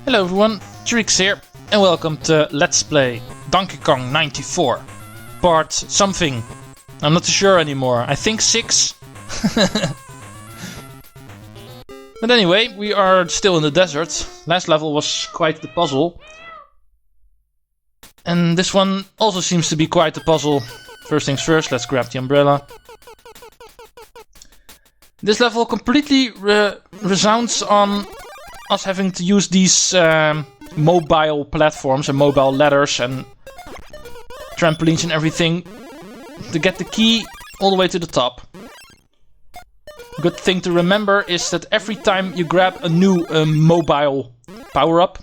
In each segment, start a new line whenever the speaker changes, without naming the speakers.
Hello everyone, Treecks here, and welcome to Let's Play Donkey Kong 94. Part something. I'm not too sure anymore. I think 6? But anyway, we are still in the desert. Last level was quite the puzzle. And this one also seems to be quite the puzzle. First things first, let's grab the umbrella. This level completely resounds on us having to use these mobile platforms and mobile ladders and trampolines and everything to get the key all the way to the top. Good thing to remember is that every time you grab a new mobile power-up,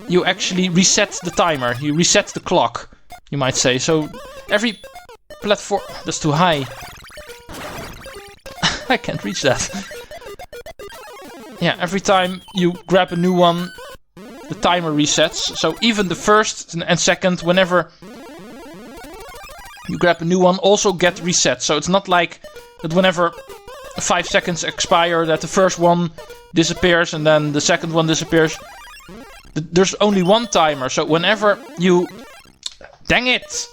you actually reset the timer, you reset the clock, you might say. So every platform... That's too high. I can't reach that. Yeah, every time you grab a new one, the timer resets. So even the first and second, whenever you grab a new one, also get reset. So it's not like that whenever 5 seconds expire, that the first one disappears and then the second one disappears. There's only one timer, so whenever you... Dang it!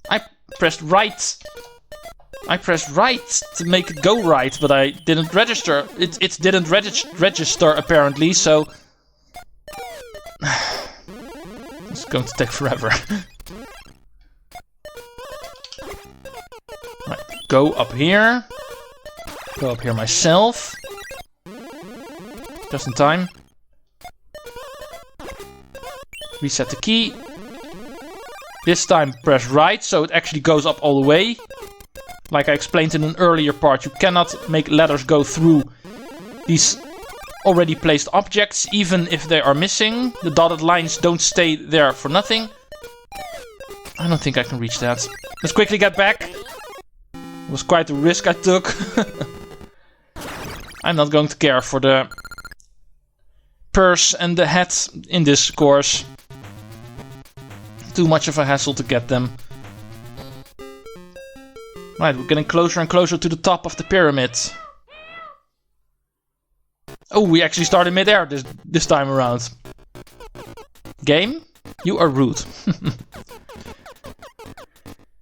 I pressed right. I pressed right to make it go right, but I didn't register. It didn't register apparently, so... It's going to take forever. Right, go up here. Go up here myself. Just in time. Reset the key. This time press right, so it actually goes up all the way. Like I explained in an earlier part, you cannot make ladders go through these already placed objects, even if they are missing. The dotted lines don't stay there for nothing. I don't think I can reach that. Let's quickly get back. It was quite a risk I took. I'm not going to care for the purse and the hat in this course. Too much of a hassle to get them. Right, we're getting closer and closer to the top of the pyramid. Oh, we actually started mid-air this time around. Game? You are rude.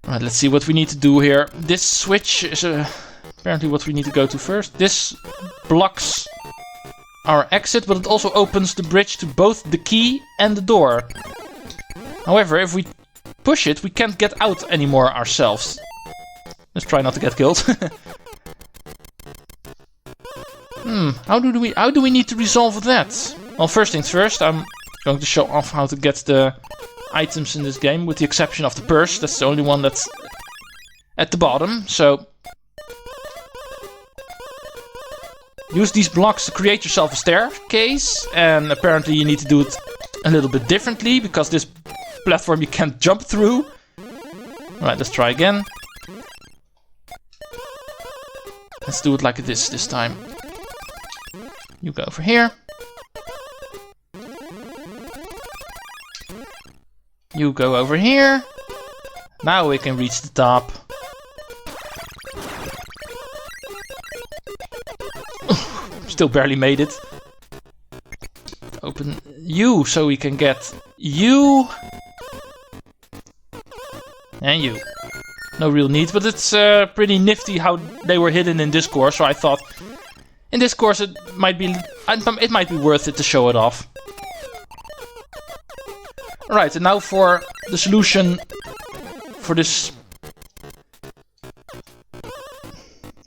Right, let's see what we need to do here. This switch is apparently what we need to go to first. This blocks our exit, but it also opens the bridge to both the key and the door. However, if we push it, we can't get out anymore ourselves. Let's try not to get killed. How do we need to resolve that? Well, first things first, I'm going to show off how to get the items in this game, with the exception of the purse. That's the only one that's at the bottom, so... Use these blocks to create yourself a staircase, and apparently you need to do it a little bit differently, because this platform you can't jump through. Alright, let's try again. Let's do it like this time. You go over here. You go over here. Now we can reach the top. Still barely made it. Open you so we can get you. And you. No real need, but it's pretty nifty how they were hidden in this course, so I thought in this course it might be worth it to show it off. Alright, and now for the solution for this...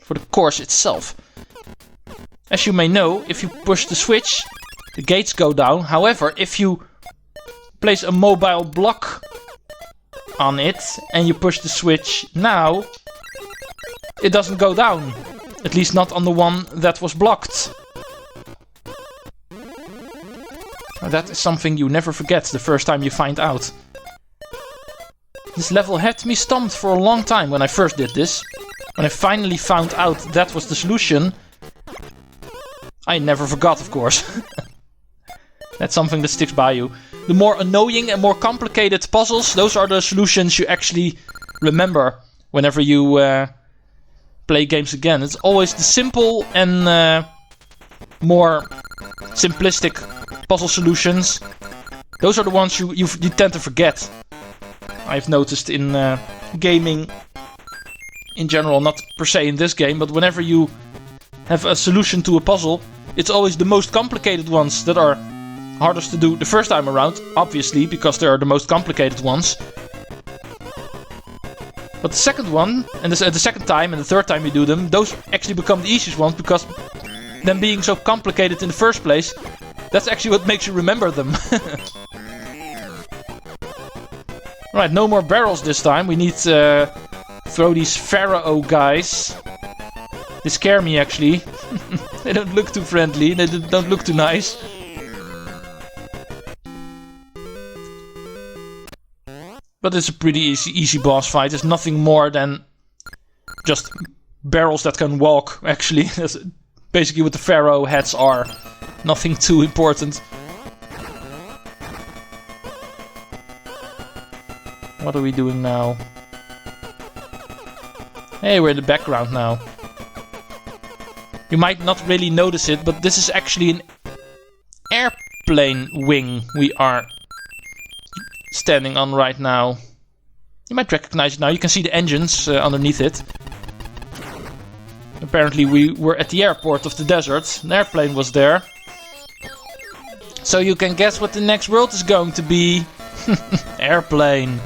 for the course itself. As you may know, if you push the switch, the gates go down. However, if you place a mobile block on it and you push the switch now, it doesn't go down. At least not on the one that was blocked. Now that is something you never forget the first time you find out. This level had me stumped for a long time when I first did this. When I finally found out that was the solution, I never forgot, of course. That's something that sticks by you. The more annoying and more complicated puzzles, those are the solutions you actually remember whenever you play games again. It's always the simple and more simplistic puzzle solutions, those are the ones you tend to forget. I've noticed in gaming in general, not per se in this game, but whenever you have a solution to a puzzle, it's always the most complicated ones that are hardest to do the first time around, obviously, because they are the most complicated ones. But the second one, and the second time and the third time you do them, those actually become the easiest ones, because them being so complicated in the first place, that's actually what makes you remember them. Right, no more barrels this time. We need to throw these Pharaoh guys. They scare me, actually. They don't look too friendly, they don't look too nice. But it's a pretty easy boss fight. It's nothing more than just barrels that can walk, actually. That's basically what the Pharaoh heads are. Nothing too important. What are we doing now? Hey, we're in the background now. You might not really notice it, but this is actually an airplane wing we are standing on right now. You might recognize it now. You can see the engines underneath it. Apparently we were at the airport of the desert. An airplane was there. So you can guess what the next world is going to be. Airplane.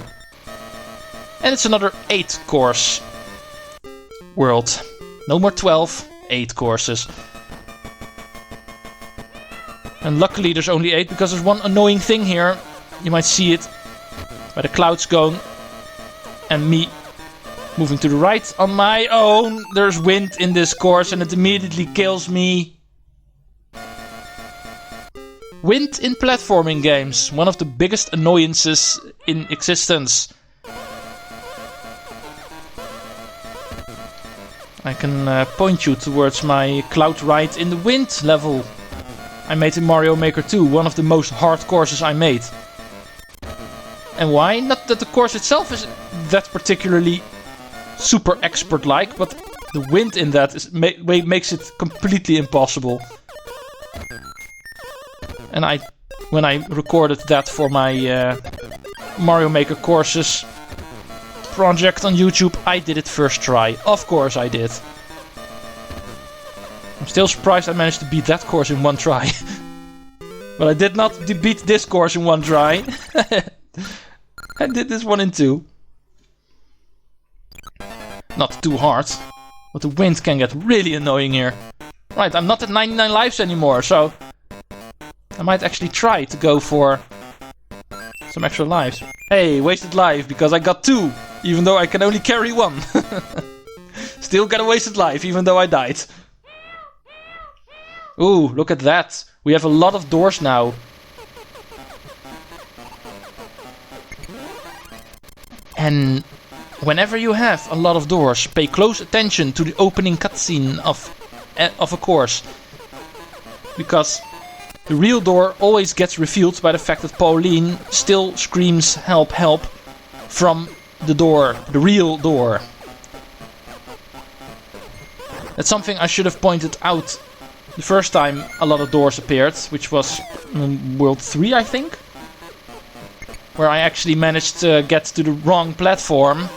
And it's another 8-course world. No more 12, 8 courses. And luckily there's only 8 because there's one annoying thing here. You might see it. Where the clouds going. And me moving to the right on my own. There's wind in this course and it immediately kills me. Wind in platforming games. One of the biggest annoyances in existence. I can point you towards my cloud ride in the wind level I made in Mario Maker 2. One of the most hard courses I made. And why? Not that the course itself is that particularly super expert-like, but the wind in that is makes it completely impossible. And when I recorded that for my Mario Maker courses project on YouTube, I did it first try. Of course I did. I'm still surprised I managed to beat that course in one try. But I did not beat this course in one try. I did this one in 2. Not too hard, but the wind can get really annoying here. Right, I'm not at 99 lives anymore, so I might actually try to go for some extra lives. Hey, wasted life because I got 2, even though I can only carry 1. Still got a wasted life, even though I died. Ooh, look at that. We have a lot of doors now. And whenever you have a lot of doors, pay close attention to the opening cutscene of a course. Because the real door always gets revealed by the fact that Pauline still screams help, help from the door, the real door. That's something I should have pointed out the first time a lot of doors appeared, which was World 3, I think. Where I actually managed to get to the wrong platform.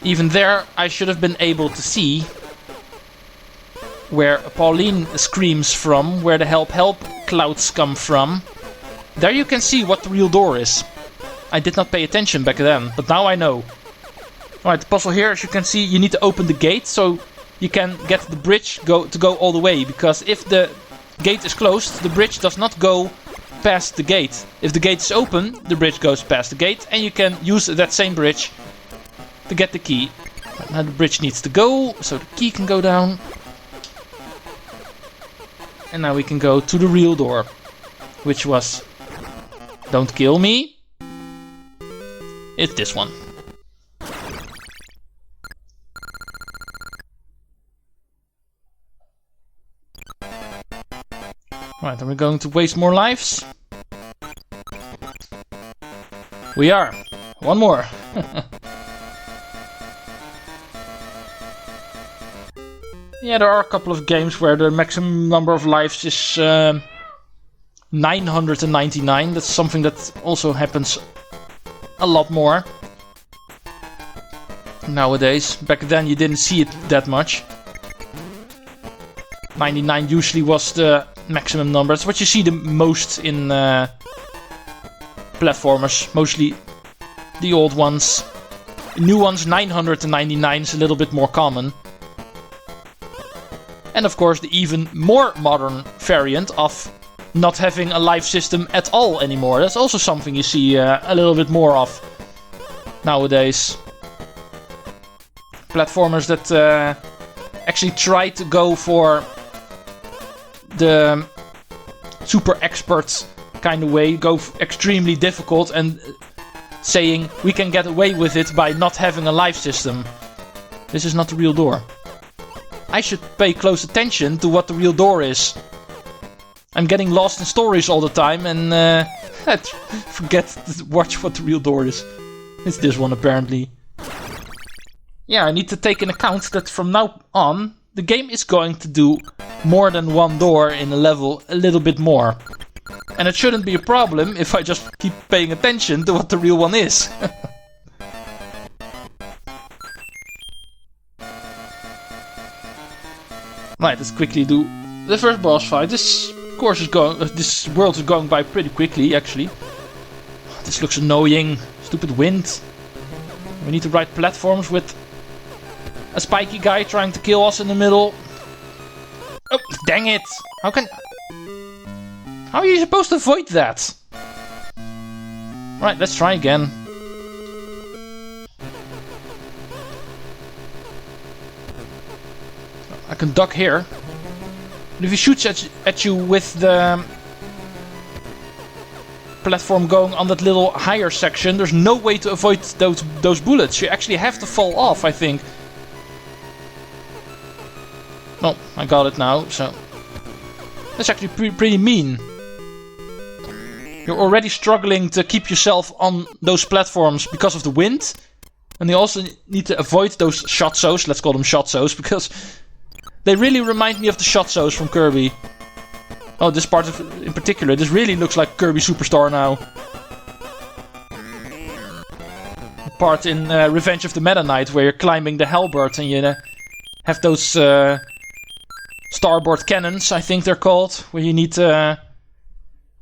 Even there, I should have been able to see where Pauline screams from, where the help help clouds come from. There you can see what the real door is. I did not pay attention back then, but now I know. Alright, the puzzle here, as you can see, you need to open the gate so you can get the bridge to go all the way. Because if the gate is closed, the bridge does not go past the gate. If the gate is open, the bridge goes past the gate and you can use that same bridge to get the key. Right, now the bridge needs to go, so the key can go down. And now we can go to the real door, which was, don't kill me, it's this one. Right, are we going to waste more lives? We are. One more. Yeah, there are a couple of games where the maximum number of lives is 999. That's something that also happens a lot more nowadays. Back then you didn't see it that much. 99 usually was the maximum number. It's what you see the most in platformers. Mostly the old ones. New ones, 999 is a little bit more common. And of course the even more modern variant of not having a life system at all anymore. That's also something you see a little bit more of nowadays. Platformers that actually try to go for the super expert kind of way, go extremely difficult and saying we can get away with it by not having a life system. This is not the real door. I should pay close attention to what the real door is. I'm getting lost in stories all the time and I forget to watch what the real door is. It's this one apparently. Yeah, I need to take in account that from now on the game is going to do more than one door in a level a little bit more. And it shouldn't be a problem if I just keep paying attention to what the real one is. Right, let's quickly do the first boss fight. This course is going, this world is going by pretty quickly actually. This looks annoying. Stupid wind. We need to ride platforms with a spiky guy trying to kill us in the middle. Oh, dang it! How are you supposed to avoid that? Right, let's try again. I can duck here. But if he shoots at you with the platform going on that little higher section, there's no way to avoid those bullets. You actually have to fall off, I think. Oh, I got it now, so... That's actually pretty mean. You're already struggling to keep yourself on those platforms because of the wind. And you also need to avoid those shot-sos, let's call them shot-sos, because they really remind me of the shot-sos from Kirby. Oh, this part in particular, this really looks like Kirby Superstar now. The part in Revenge of the Meta Knight where you're climbing the Halberd and you have those starboard cannons, I think they're called, where you need to,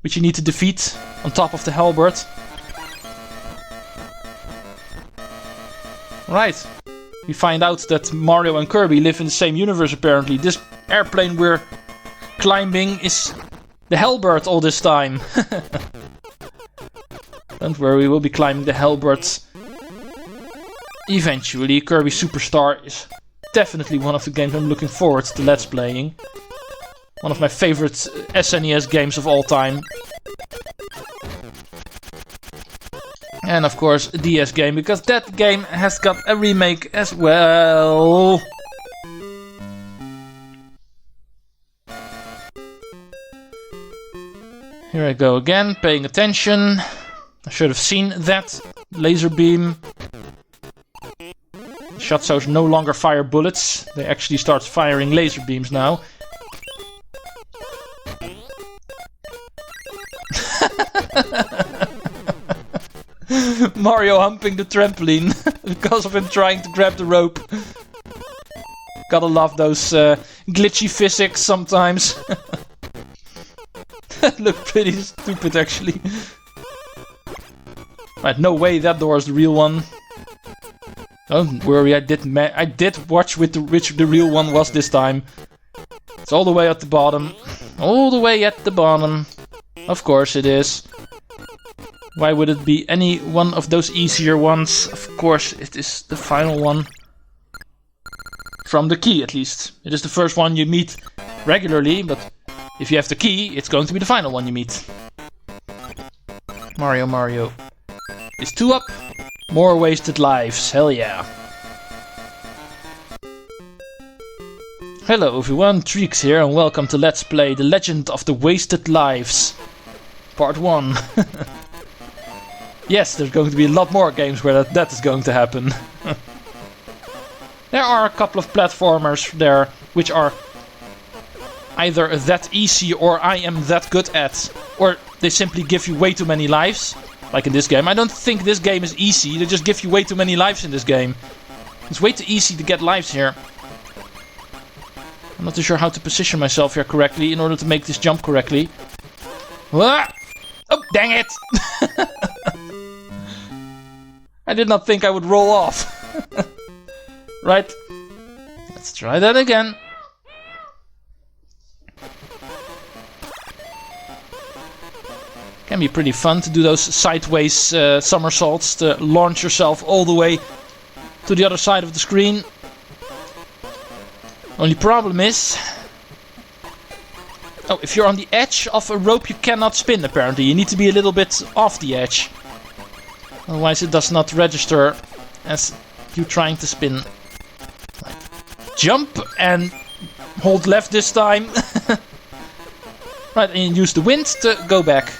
which you need to defeat on top of the Halberd. Right. We find out that Mario and Kirby live in the same universe apparently. This airplane we're climbing is the Halberd all this time. Don't worry, we'll be climbing the Halberd eventually. Kirby Superstar is definitely one of the games I'm looking forward to Let's Playing. One of my favorite SNES games of all time. And of course a DS game, because that game has got a remake as well. Here I go again, paying attention. I should have seen that laser beam. Shot-sos no longer fire bullets. They actually start firing laser beams now. Mario humping the trampoline because of him trying to grab the rope. Gotta love those glitchy physics sometimes. Look pretty stupid actually. Right, no way that door is the real one. Don't worry, I did watch which the real one was this time. It's all the way at the bottom. All the way at the bottom. Of course it is. Why would it be any one of those easier ones? Of course it is the final one. From the key at least. It is the first one you meet regularly, but if you have the key, it's going to be the final one you meet. Mario. Is 2 up. More wasted lives, hell yeah. Hello everyone, Treecks here and welcome to Let's Play The Legend of the Wasted Lives. Part 1. Yes, there's going to be a lot more games where that is going to happen. There are a couple of platformers there which are either that easy or I am that good at, or they simply give you way too many lives, like in this game. I don't think this game is easy, they just give you way too many lives in this game. It's way too easy to get lives here. I'm not too sure how to position myself here correctly in order to make this jump correctly. Ah! Oh, dang it! I did not think I would roll off. Right. Let's try that again. Can be pretty fun to do those sideways somersaults to launch yourself all the way to the other side of the screen. Only problem is... oh, if you're on the edge of a rope you cannot spin apparently. You need to be a little bit off the edge. Otherwise it does not register as you trying to spin. Jump and hold left this time. Right, and use the wind to go back.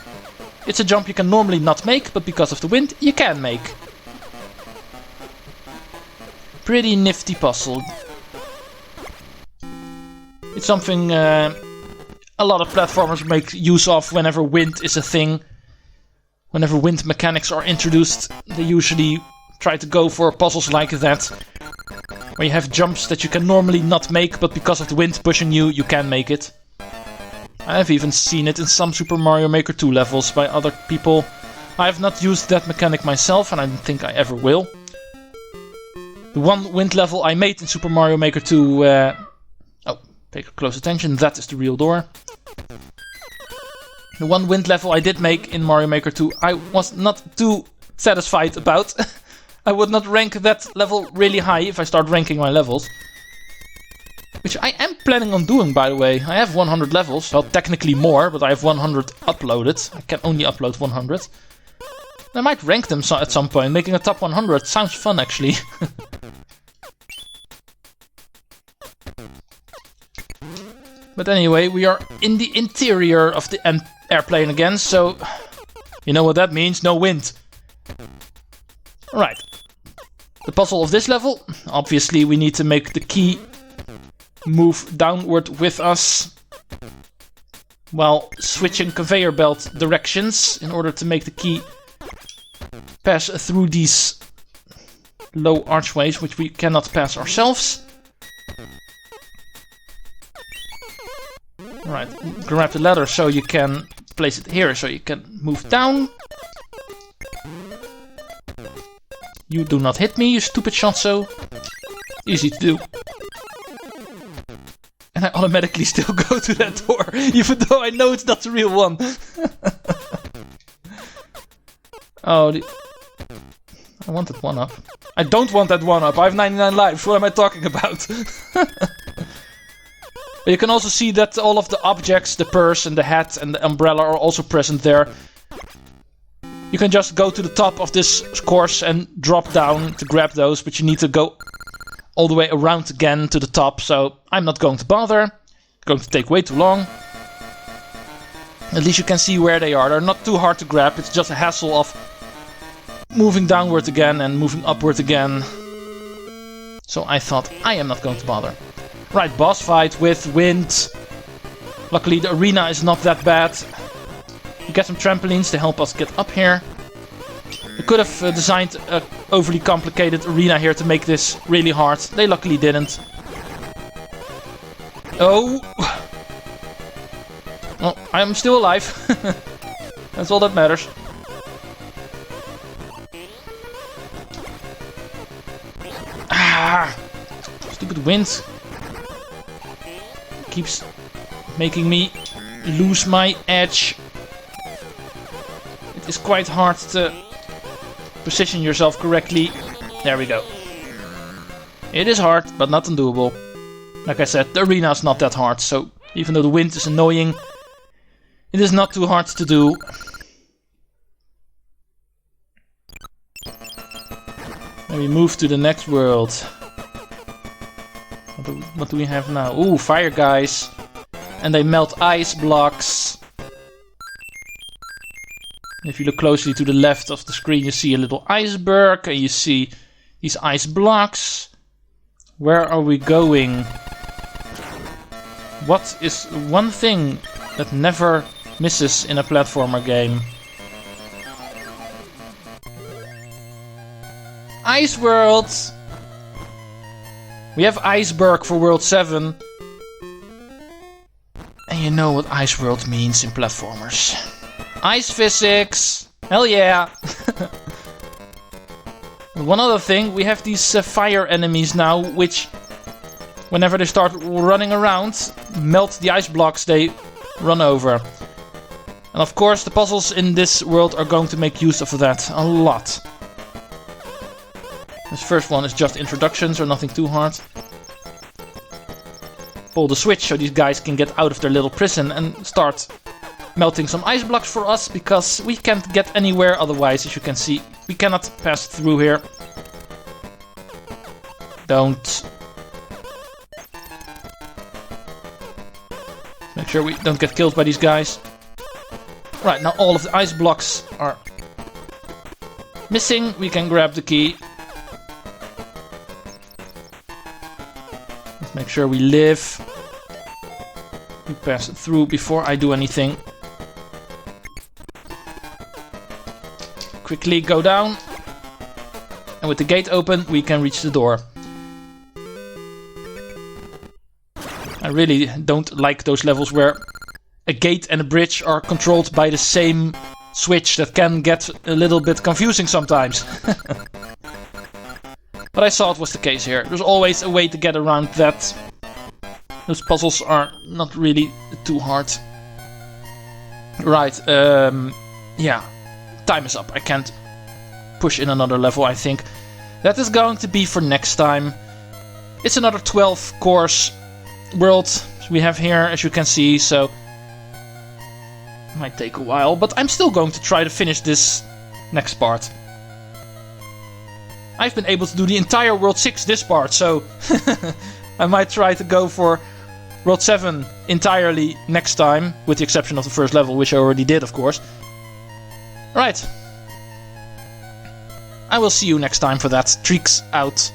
It's a jump you can normally not make, but because of the wind you can make. Pretty nifty puzzle. It's something a lot of platformers make use of whenever wind is a thing. Whenever wind mechanics are introduced, they usually try to go for puzzles like that. Where you have jumps that you can normally not make, but because of the wind pushing you, you can make it. I have even seen it in some Super Mario Maker 2 levels by other people. I have not used that mechanic myself, and I don't think I ever will. The one wind level I made in Super Mario Maker 2... oh, pay close attention, that is the real door. The one wind level I did make in Mario Maker 2, I was not too satisfied about. I would not rank that level really high if I start ranking my levels. Which I am planning on doing, by the way. I have 100 levels. Well, technically more, but I have 100 uploaded. I can only upload 100. I might rank them at some point. Making a top 100 sounds fun, actually. But anyway, we are in the interior of the airplane again, so... you know what that means, no wind. Alright. The puzzle of this level, obviously we need to make the key move downward with us while switching conveyor belt directions in order to make the key pass through these low archways, which we cannot pass ourselves. Alright, grab the ladder so you can place it here, so you can move down. You do not hit me, you stupid shotzo. Easy to do. And I automatically still go to that door, even though I know it's not the real one. Oh, I want that one up. I don't want that one up, I have 99 lives, what am I talking about? But you can also see that all of the objects, the purse and the hat and the umbrella are also present there. You can just go to the top of this course and drop down to grab those, but you need to go all the way around again to the top, so I'm not going to bother. It's going to take way too long. At least you can see where they are. They're not too hard to grab, it's just a hassle of moving downward again and moving upward again. So I thought, I am not going to bother. Right, boss fight with wind. Luckily the arena is not that bad. We get some trampolines to help us get up here. We could have designed an overly complicated arena here to make this really hard. They luckily didn't. Oh! Well, I'm still alive. That's all that matters. Ah! Stupid wind. Keeps making me lose my edge. It is quite hard to position yourself correctly. There we go. It is hard, but not undoable. Like I said, the arena is not that hard, so even though the wind is annoying, it is not too hard to do. And we move to the next world. What do we have now? Ooh, fire guys. And they melt ice blocks. If you look closely to the left of the screen, you see a little iceberg, and you see these ice blocks. Where are we going? What is one thing that never misses in a platformer game? Ice World! We have Iceberg for World 7. And you know what Ice World means in platformers. Ice physics! Hell yeah! One other thing, we have these fire enemies now, which, whenever they start running around, melt the ice blocks they run over. And of course, the puzzles in this world are going to make use of that a lot. This first one is just introduction, so nothing too hard. Pull the switch so these guys can get out of their little prison and start melting some ice blocks for us, because we can't get anywhere otherwise. As you can see, we cannot pass through here. Don't. Make sure we don't get killed by these guys. Right, now all of the ice blocks are missing. We can grab the key. Let's make sure we live. We pass through before I do anything. Quickly go down. And with the gate open, we can reach the door. I really don't like those levels where a gate and a bridge are controlled by the same switch. That can get a little bit confusing sometimes. But I saw it was the case here. There's always a way to get around that. Those puzzles are not really too hard. Right, yeah. Time is up. I can't push in another level, I think. That is going to be for next time. It's another 12 course world we have here, as you can see, so might take a while, but I'm still going to try to finish this next part. I've been able to do the entire World 6 this part, so I might try to go for World 7 entirely next time, with the exception of the first level, which I already did, of course. Right. I will see you next time for that. Treecks out.